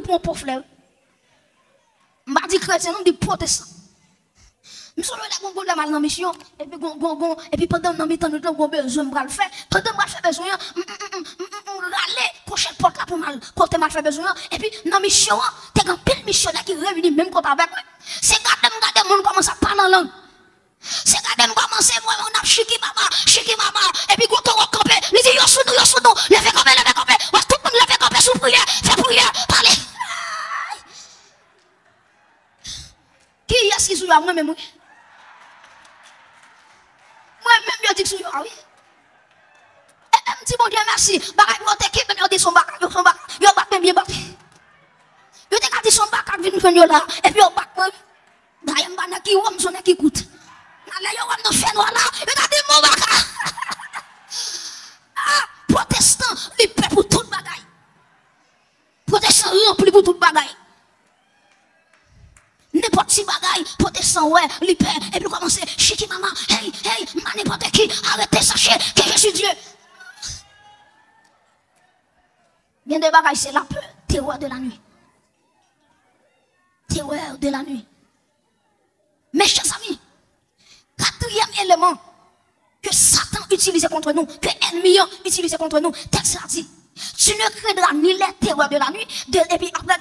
pour un pauvre frère. M'a dit chrétien, nous dit protestant. Nous sommes là pour problème dans la mission, et puis pendant que nous avons besoin de le faire, pendant que nous avons besoin, râler, prochaine porte là pour mal, côté mal fait besoin, et puis dans la mission, tu as un pile missionnaire qui réunit même côté avec moi. C'est quand le monde commence à parler en langue. C'est quand même commencé, moi, on a chiki mama, et puis quand on va camper, il dit, yo sous nous, levez camper, tout le monde levez camper sous prière, fais prière, parlez. Qui est-ce qui sous moi-même? Moi-même, je dis que sous oui. Et dit, mon Dieu, merci, bagay pour t'équipe, mais on dit son bagay, yo bat même bien battu. Yo te dit son bagay, vient nous là, et puis on bat même. D'ailleurs, on va qui ou on qui coûte. Nous faisons là, regardez mon bagage. Protestant, il paie pour tout bagage. Protestant, rempli pour tout bagage. N'importe qui bagage, protestant, ouais, il paie. Et puis commencer, chiki maman, hey, n'importe qui, arrêtez, sachez que je suis Dieu. Bien des bagages, c'est la peur, terreur de la nuit. Terreur de la nuit. Mes chers amis, quatrième élément que Satan utilise contre nous, que l'ennemi utilise contre nous, texte a dit, tu ne craindras ni les terreurs de la nuit, et puis après